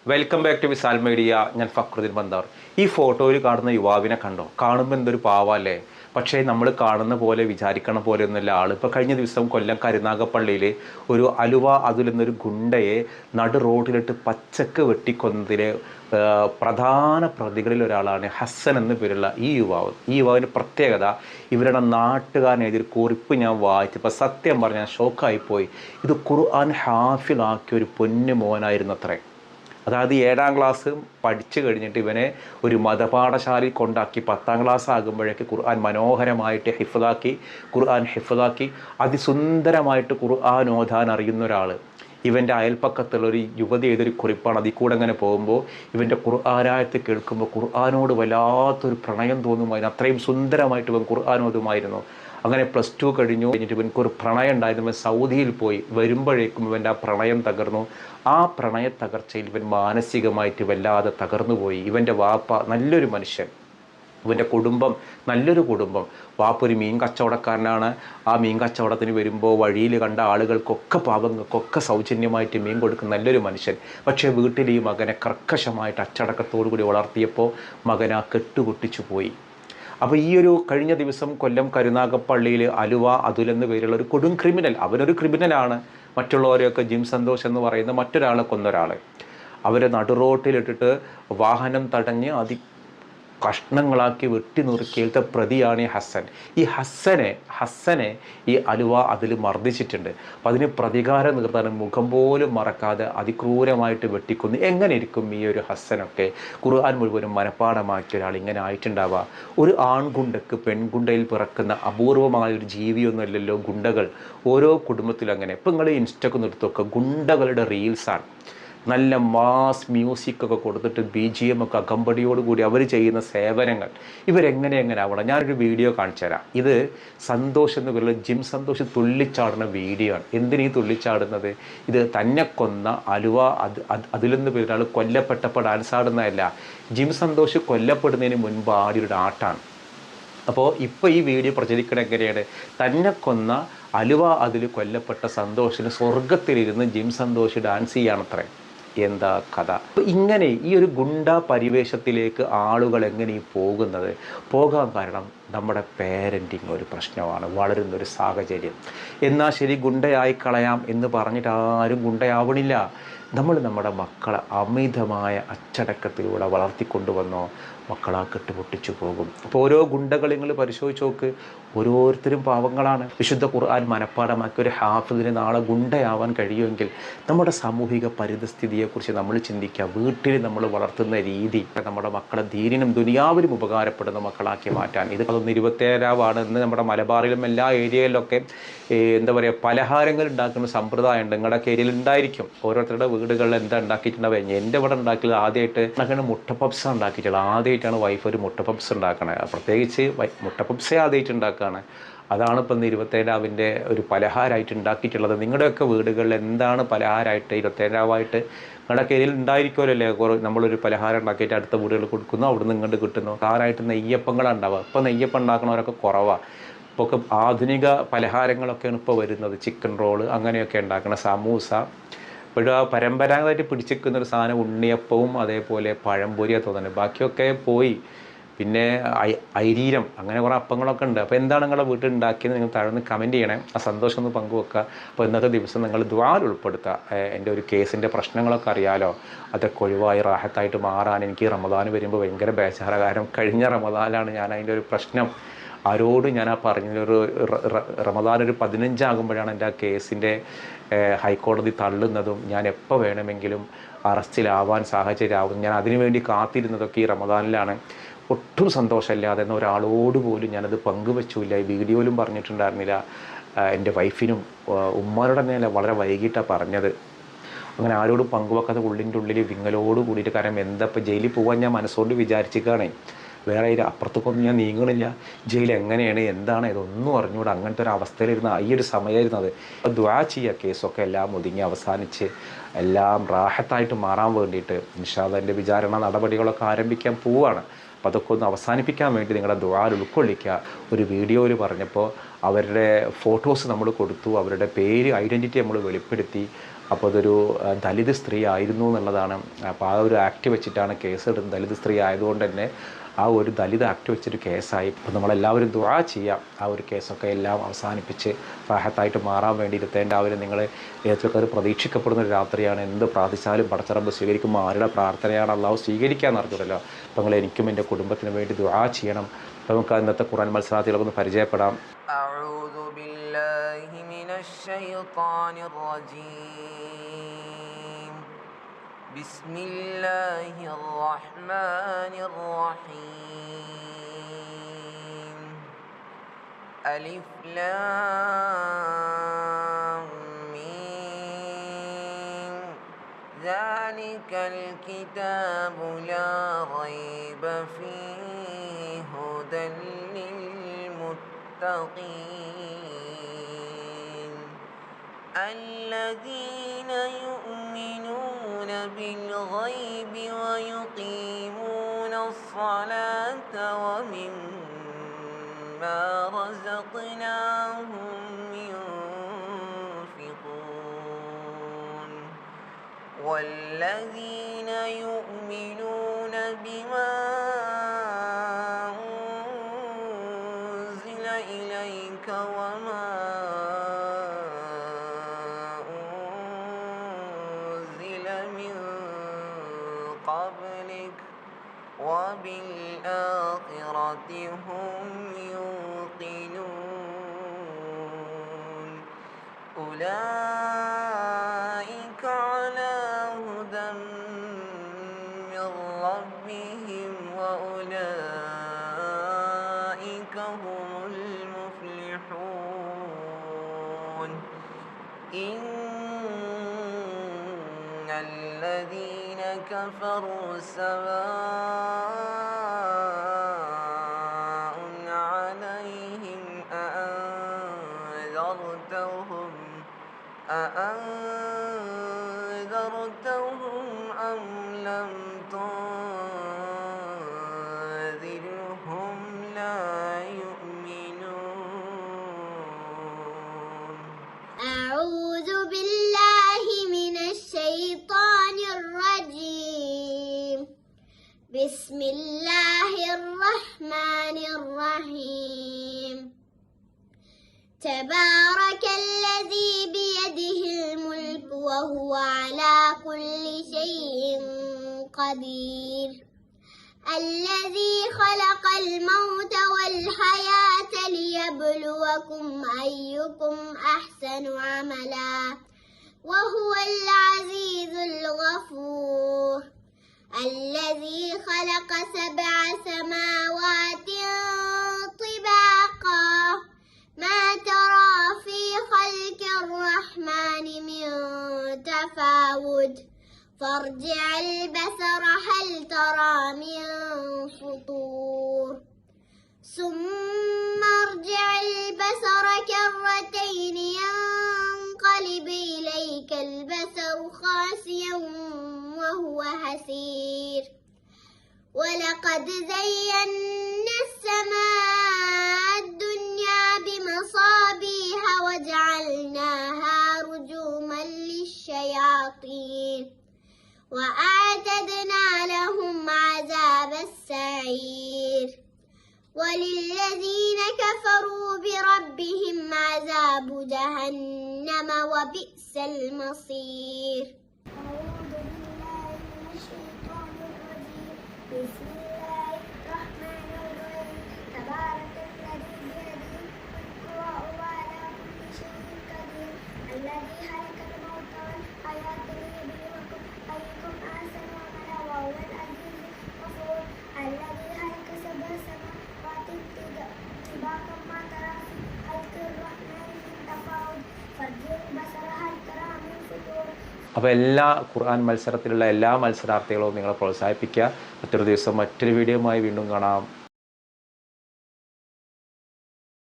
Welcome back to Visal media. ഞാൻ Fakhruddin Bandar. ഈ ഫോട്ടോയിൽ കാണുന്ന യുവാവിനെ കണ്ടോ? കാണുമ്പോൾ എന്തൊരു പാവല്ലേ. പക്ഷേ നമ്മൾ കാണുന്ന പോലെ വിചാരിക്കണ പോലെ ഒന്നുമില്ല ആൾ. ഇപ്പോൾ കഴിഞ്ഞ ദിവസം കൊല്ലം കരുനാഗപ്പള്ളിയിൽ ഒരു അലുവ അതിലെന്നൊരു ഗുണ്ടയെ നടു റോഡിലിട്ട് പച്ചക്ക് വെട്ടിക്കൊന്നതിലെ പ്രധാന പ്രതികളിൽ ഒരാളാണ് ഹസ്സൻ എന്ന പേരുള്ള ഈ യുവാവ്. ഈ യുവാവിൻ്റെ പ്രത്യേകത, ഇവരുടെ നാട്ടുകാരനെതിരെ കുറിപ്പ് ഞാൻ വായിച്ചപ്പോൾ സത്യം പറഞ്ഞാൽ ഷോക്കായിപ്പോയി. ഇത് ഖുർആൻ ഹാഫിളാക്കിയ ഒരു പൊന്നു മോനായിരുന്നു അത്രേ. അതായത് 7ാം ക്ലാസ് പഠിച്ചു കഴിഞ്ഞിട്ട് ഇവനെ ഒരു മതപാഠശാലയിൽ കൊണ്ടാക്കി 10ാം ക്ലാസ് ആകുമ്പോഴേക്ക് ഖുർആൻ മനോഹരമായിട്ട് ഖുർആൻ ഹിഫ്ളാക്കി അതിസുന്ദരമായിട്ട് ഖുർആൻ ഓതാൻ അറിയുന്ന ഒരാൾ. ഇവൻ്റെ അയൽപ്പക്കത്തുള്ളൊരു യുവതി ഏതൊരു കുറിപ്പാണ്. അതിൽ കൂടെ അങ്ങനെ പോകുമ്പോൾ ഇവൻ്റെ ഖുർആനായത്ത് കേൾക്കുമ്പോൾ ഖുർആനോട് വല്ലാത്തൊരു പ്രണയം തോന്നുമായിരുന്നു. അത്രയും സുന്ദരമായിട്ട് ഇവൻ ഖുർആൻ ഓതുമായിരുന്നു. അങ്ങനെ +2 കഴിഞ്ഞിട്ട് ഇവൻക്കൊരു പ്രണയം ഉണ്ടായിരുന്നു. ഇവൻ സൗദിയിൽ പോയി വരുമ്പോഴേക്കും ഇവൻ്റെ ആ പ്രണയം തകർന്നു. ആ പ്രണയ തകർച്ചയിൽ ഇവൻ മാനസികമായിട്ട് വല്ലാതെ തകർന്നുപോയി. ഇവൻ്റെ വാപ്പ നല്ലൊരു മനുഷ്യൻ, ഇവൻ്റെ കുടുംബം നല്ലൊരു കുടുംബം. വാപ്പ ഒരു മീൻ കച്ചവടക്കാരനാണ്. ആ മീൻ കച്ചവടത്തിന് വരുമ്പോൾ വഴിയിൽ കണ്ട ആളുകൾക്കൊക്കെ പാവങ്ങൾക്കൊക്കെ സൗജന്യമായിട്ട് മീൻ കൊടുക്കുന്ന നല്ലൊരു മനുഷ്യൻ. പക്ഷേ വീട്ടിൽ ഈ മകനെ കർക്കശമായിട്ട് അച്ചടക്കത്തോടു കൂടി വളർത്തിയപ്പോൾ മകൻ ആ കെട്ടുപൊട്ടിച്ചു പോയി. അപ്പോൾ ഈ ഒരു കഴിഞ്ഞ ദിവസം കൊല്ലം കരുനാഗപ്പള്ളിയിൽ അലുവ അതുലെന്ന് പേരുള്ള ഒരു കൊടും ക്രിമിനൽ, അവനൊരു ക്രിമിനലാണ്. മറ്റുള്ളവരെയൊക്കെ ജിം സന്തോഷ് എന്ന് പറയുന്ന മറ്റൊരാളെ കൊന്നൊരാൾ അവരെ നടുറോട്ടിലിട്ടിട്ട് വാഹനം തടഞ്ഞ് കഷ്ണങ്ങളാക്കി വെട്ടി നുറുക്കിയത്തെ പ്രതിയാണ് ഈ ഹസ്സൻ. ഈ ഹസ്സനെ ഈ അലുവ അതിൽ മർദ്ദിച്ചിട്ടുണ്ട്. അപ്പം അതിന് പ്രതികാരം നിർത്താൻ മുഖം പോലും മറക്കാതെ അതിക്രൂരമായിട്ട് വെട്ടിക്കൊന്നു. എങ്ങനെ ഇരിക്കും ഈ ഒരു ഹസ്സനൊക്കെ? ഖുർആൻ മുഴുവനും മനഃപ്പാഠമാക്കിയ ഒരാൾ ഇങ്ങനെ ആയിട്ടുണ്ടാവുക? ഒരു ആൺഗുണ്ടക്ക് പെൺഗുണ്ടയിൽ പിറക്കുന്ന അപൂർവമായൊരു ജീവിയൊന്നുമല്ലല്ലോ ഗുണ്ടകൾ. ഓരോ കുടുംബത്തിലും അങ്ങനെ. ഇപ്പം നിങ്ങൾ ഇൻസ്റ്റൊക്കെ നിർത്തുമൊക്കെ ഗുണ്ടകളുടെ റീൽസാണ്. നല്ല മാസ് മ്യൂസിക്കൊക്കെ കൊടുത്തിട്ട് BGM ഒക്കെ അകമ്പടിയോടുകൂടി അവർ ചെയ്യുന്ന സേവനങ്ങൾ എങ്ങനെ ആവണം? ഞാനൊരു വീഡിയോ കാണിച്ചു തരാം. ഇത് സന്തോഷ് എന്ന് പറയുന്ന ജിം സന്തോഷ് തുള്ളിച്ചാടുന്ന വീഡിയോ ആണ്. എന്തിനീ തുള്ളിച്ചാടുന്നത്? ഇത് തന്നെ കൊന്ന അലുവ അതിലെന്ന് പേരാൾ കൊല്ലപ്പെട്ടപ്പോൾ ഡാൻസ് ആടുന്നതല്ല. ജിം സന്തോഷ് കൊല്ലപ്പെടുന്നതിന് മുൻപ് ആടിയൊരു ആട്ടാണ്. അപ്പോൾ ഇപ്പോൾ ഈ വീഡിയോ പ്രചരിക്കണം എങ്ങനെയാണ്? തന്നെ കൊന്ന അലുവ അതിൽ കൊല്ലപ്പെട്ട സന്തോഷിന് സ്വർഗത്തിലിരുന്ന് ജിം സന്തോഷ് ഡാൻസ് ചെയ്യാണത്രേ. എന്താ കഥ? അപ്പോൾ ഇങ്ങനെ ഈ ഒരു ഗുണ്ട പരിവേഷത്തിലേക്ക് ആളുകൾ എങ്ങനെ പോകാൻ കാരണം നമ്മുടെ പേരൻറ്റിങ് ഒരു പ്രശ്നമാണ്, വളരുന്നൊരു സാഹചര്യം. എന്നാൽ ശരി, ഗുണ്ടയായി കളയാം എന്ന് പറഞ്ഞിട്ട് ആരും ഗുണ്ടയാവണില്ല. നമ്മുടെ മക്കളെ അമിതമായ അച്ചടക്കത്തിലൂടെ വളർത്തിക്കൊണ്ടുവന്നോ മക്കളാ കെട്ടുപൊട്ടിച്ചു പോകും. അപ്പോൾ ഓരോ ഗുണ്ടകൾ നിങ്ങൾ പരിശോധിച്ച് നോക്ക്, ഓരോരുത്തരും പാവങ്ങളാണ്. വിശുദ്ധ ഖുർആൻ മനഃപ്പാഠമാക്കിയ ഒരു ഹാഫിദിന് നാളെ ഗുണ്ടയാവാൻ കഴിയുമെങ്കിൽ നമ്മുടെ സാമൂഹിക പരിതസ്ഥിതിയെക്കുറിച്ച് നമ്മൾ ചിന്തിക്കുക. വീട്ടിൽ നമ്മൾ വളർത്തുന്ന രീതി നമ്മുടെ മക്കളെ ദീനിനും ദുനിയാവിനും ഉപകാരപ്പെടുന്ന മക്കളാക്കി മാറ്റാൻ. ഇത് 27 ഇന്ന് നമ്മുടെ മലബാറിലും എല്ലാ ഏരിയയിലൊക്കെ എന്താ പറയുക, പലഹാരങ്ങൾ ഉണ്ടാക്കുന്ന സമ്പ്രദായം ഉണ്ട്. നിങ്ങളുടെ ഏരിയയിൽ ഉണ്ടായിരിക്കും. ഓരോരുത്തരുടെ വീടുകളിൽ എന്താ ഉണ്ടാക്കിയിട്ടുണ്ടാവുക. എൻ്റെ ഇവിടെ ഉണ്ടാക്കിയത് ആദ്യമായിട്ട് മുട്ട പപ്സ് ഉണ്ടാക്കിയിട്ടുള്ളത്. ആദ്യമായിട്ടാണ് വൈഫ് ഒരു മുട്ട പപ്സ് ഉണ്ടാക്കണത്. പ്രത്യേകിച്ച് മുട്ട പപ്സേ ആദ്യമായിട്ട് ഉണ്ടാക്കുകയാണ്. അതാണ് ഇപ്പം 27 ഒരു പലഹാരമായിട്ട് ഉണ്ടാക്കിയിട്ടുള്ളത്. നിങ്ങളുടെയൊക്കെ വീടുകളിൽ എന്താണ് പലഹാരമായിട്ട് 27 നിങ്ങളുടെ കയ്യിൽ ഉണ്ടായിരിക്കുമല്ലോ അല്ലേ? നമ്മളൊരു പലഹാരം ഉണ്ടാക്കിയിട്ട് അടുത്ത വീടുകൾ കൊടുക്കുന്നു, അവിടെ നിന്ന് ഇങ്ങോട്ട് കിട്ടുന്നു. പ്രധാനമായിട്ട് നെയ്യപ്പങ്ങളാണ് ഉണ്ടാവുക. ഇപ്പോൾ നെയ്യപ്പം ഉണ്ടാക്കുന്നവരൊക്കെ കുറവാണ്. ഇപ്പോൾ ഒക്കെ ആധുനിക പലഹാരങ്ങളൊക്കെയാണ് ഇപ്പോൾ വരുന്നത്. ചിക്കൻ റോള് അങ്ങനെയൊക്കെ ഉണ്ടാക്കണം, സമൂസ. ഇപ്പോഴും ആ പരമ്പരാഗതമായിട്ട് പിടിച്ചിരിക്കുന്നൊരു സാധനം ഉണ്ണിയപ്പവും അതേപോലെ പഴംപൊരിയാണ് തോന്നുന്നത്. ബാക്കിയൊക്കെ പോയി. പിന്നെ അരീരം, അങ്ങനെ കുറേ അപ്പങ്ങളൊക്കെ ഉണ്ട്. അപ്പോൾ എന്താണ് നിങ്ങളുടെ വീട്ടിൽ ഉണ്ടാക്കിയത്? നിങ്ങൾ താഴെ കമൻറ്റ് ചെയ്യണേ. ആ സന്തോഷം ഒന്ന് പങ്കുവെക്കുക. അപ്പോൾ ഇന്നത്തെ ദിവസം നിങ്ങൾ ദുആയിൽ ഉൾപ്പെടുത്തുക. എൻ്റെ ഒരു കേസിൻ്റെ പ്രശ്നങ്ങളൊക്കെ അറിയാലോ, അതൊക്കെ ഒഴിവായി റാഹത്തായിട്ട് മാറാൻ. എനിക്ക് റമദാൻ വരുമ്പോൾ ഭയങ്കര ബേജാറ. കാരണം കഴിഞ്ഞ റമദാനിലാണ് ഞാൻ അതിൻ്റെ ഒരു പ്രശ്നം ആരോട് ഞാൻ പറഞ്ഞൊരു റമദാൻ ഒരു 15 ആകുമ്പോഴാണ് എൻ്റെ ആ കേസിൻ്റെ ഹൈക്കോടതി തള്ളുന്നതും ഞാൻ എപ്പോൾ വേണമെങ്കിലും അറസ്റ്റിലാവാൻ സാഹചര്യമാവും. ഞാൻ അതിനുവേണ്ടി കാത്തിരുന്നതൊക്കെ ഈ റമദാനിലാണ്. ഒട്ടും സന്തോഷമില്ലാതെ എന്ന ഒരാളോട് പോലും ഞാനത് പങ്കുവെച്ചില്ല. ഈ വീഡിയോയിലും പറഞ്ഞിട്ടുണ്ടായിരുന്നില്ല. എൻ്റെ വൈഫിനും ഉമ്മാനോട് തന്നെയല്ല, വളരെ വൈകിട്ടാണ് പറഞ്ഞത്. അങ്ങനെ ആരോടും പങ്കുവെക്കാതെ ഉള്ളിൻ്റെ ഉള്ളിൽ വിങ്ങലോട് കൂടിയിട്ട്. കാരണം എന്താ ഇപ്പോൾ ജയിലിൽ പോകാൻ ഞാൻ മനസ്സുകൊണ്ട് വിചാരിച്ചിരിക്കുകയാണേ. വേറെ അപ്പുറത്തേക്കൊന്നും ഞാൻ നീങ്ങണില്ല. ജയിൽ എങ്ങനെയാണ് എന്താണ് ഇതൊന്നും അറിഞ്ഞുകൂടെ. അങ്ങനത്തെ ഒരു അവസ്ഥയിലിരുന്ന ഈ ഒരു സമയമായിരുന്നത്. അപ്പോൾ ദുആ ചെയ്യുക, കേസൊക്കെ എല്ലാം ഒതുങ്ങി അവസാനിച്ച് എല്ലാം റാഹത്തായിട്ട് മാറാൻ വേണ്ടിയിട്ട്. ഇൻഷാ അല്ലാഹ് എൻ്റെ വിചാരണ നടപടികളൊക്കെ ആരംഭിക്കാൻ പോവുകയാണ്. അപ്പോൾ അതൊക്കെ ഒന്ന് അവസാനിപ്പിക്കാൻ വേണ്ടി നിങ്ങളുടെ ദുആയിൽ ഉൾക്കൊള്ളിക്കുക. ഒരു വീഡിയോയിൽ പറഞ്ഞപ്പോൾ അവരുടെ ഫോട്ടോസ് നമ്മൾ കൊടുത്തു, അവരുടെ പേര് ഐഡൻറ്റിറ്റി നമ്മൾ വെളിപ്പെടുത്തി. അപ്പോൾ അതൊരു ദലിത് സ്ത്രീ ആയിരുന്നു എന്നുള്ളതാണ്. അപ്പോൾ ആ ഒരു ആക്ട് വെച്ചിട്ടാണ് കേസ് എടുത്തത്. ദലിത് സ്ത്രീ ആയതുകൊണ്ട് തന്നെ ആ ഒരു ദലിത് ആക്ട് വെച്ചൊരു കേസായി. അപ്പോൾ നമ്മളെല്ലാവരും ദുആ ചെയ്യാം ആ ഒരു കേസൊക്കെ എല്ലാം അവസാനിപ്പിച്ച് റാഹത്തായിട്ട് മാറാൻ വേണ്ടി ഇരുത്തേണ്ടാവരും. നിങ്ങൾ ഏതൊക്കെ പ്രതീക്ഷിക്കപ്പെടുന്ന ഒരു രാത്രിയാണ്. എന്ത് പ്രാർത്ഥിച്ചാലും പടച്ചറബ് സ്വീകരിക്കുമ്പോൾ ആരുടെ പ്രാർത്ഥനയാണ് അള്ളാഹു സ്വീകരിക്കാമെന്ന് അറിഞ്ഞില്ലല്ലോ. അപ്പോൾ നിങ്ങൾ എനിക്കും എൻ്റെ കുടുംബത്തിന് വേണ്ടി ദുആ ചെയ്യണം. അപ്പോൾ നമുക്ക് ഇന്നത്തെ ഖുർആൻ മത്സരാർത്ഥികളൊന്ന് പരിചയപ്പെടാം. അഊദു ബില്ലാഹി മിനശ് ശൈത്വാനിർ റജീം. ബിസ്മില്ലാഹിർ റഹ്മാനിർ റഹീം. അലിഫ് ലാം മീം. ദാലികൽ കിതാബു ലാ റൈബ ഫീഹി ഹുദൻ للمتقين الذين يؤمنون بالغيب ويقيمون الصلاة ومما رزقناهم ينفقون والذين يؤمنون بما أنزل إليك وما أنزل من قبلك وبالآخرة هم يوقنون أولئك على هدى من ربهم وأولئك هم المفلحون إن الذين كفروا سواء عليهم أأنذرتهم أم لم تنذرهم لا يؤمنون. أعوذ بالله من الشيطان الرجيم. بسم الله الرحمن الرحيم. تبارك الذي بيده الملك وهو على كل شيء قدير. الذي خلق الموت والحياة ليبلوكم أيكم أحسن عملا وهو العزيز الغفور. الذي خلق 7 سماوات طباقا ما ترى في خلق الرحمن من تفاوت فارجع البصر هل ترى من فطور ثم ارجع البصر كرتين ينقلب إليك البصر خاسئا وهو حسير. ولقد زينا السماء الدنيا بمصابيح وجعلناها رجوما للشياطين وأعتدنا لهم عذاب السعير. وللذين كفروا بربهم عذاب جهنم وبئس المصير. أعوذ بالله من الشيطان الرجيم. بسم الله الرحمن الرحيم. تبارك الذي بيده الملك وهو على كل شيء قدير. الذي خلق الموت والحياة ليبلوكم أيكم أحسن عملا وهو العزيز الغفور. الذي خلق 7 سماوات طباقا ما ترى في خلق الرحمن من تفاوت فارجع البصر هل ترى من فطور. അപ്പോൾ എല്ലാ ഖുർആൻ മത്സരത്തിലുള്ള എല്ലാ മത്സരാർത്ഥികളും നിങ്ങളെ പ്രോത്സാഹിപ്പിക്കുക. മറ്റൊരു ദിവസം മറ്റൊരു വീഡിയോയുമായി വീണ്ടും കാണാം.